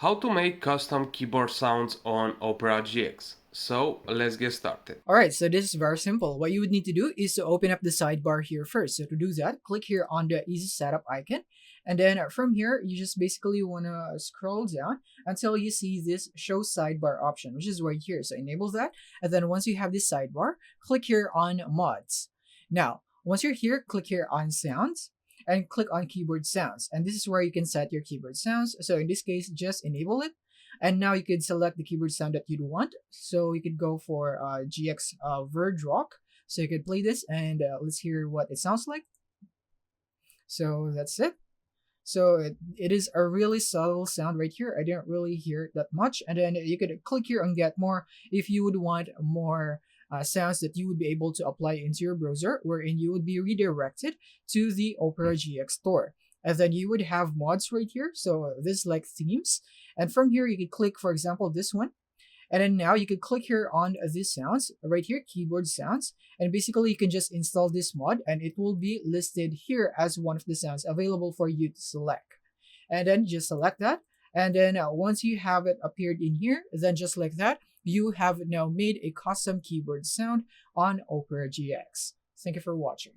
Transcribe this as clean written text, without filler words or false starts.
How to make custom keyboard sounds on Opera GX. So let's get started. All right, so this is very simple. What you would need to do is to open up the sidebar here first. So to do that, click here on the easy setup icon. And then from here, you just basically want to scroll down until you see this show sidebar option, which is right here. So enable that. And then once you have this sidebar, click here on mods. Now, once you're here, click here on sounds and click on keyboard sounds. And this is where you can set your keyboard sounds. So in this case, just enable it. And now you could select the keyboard sound that you'd want. So you could go for GX Verge Rock. So you could play this and let's hear what it sounds like. So that's it. So it is a really subtle sound right here. I didn't really hear it that much. And then you could click here on get more if you would want more sounds that you would be able to apply into your browser, wherein you would be redirected to the Opera GX store. And then you would have mods right here. So this is like themes. And from here, you could click, for example, this one. And then now you can click here on these sounds right here, keyboard sounds. And basically you can just install this mod and it will be listed here as one of the sounds available for you to select. And then just select that. And then once you have it appeared in here, then just like that, you have now made a custom keyboard sound on Opera GX. Thank you for watching.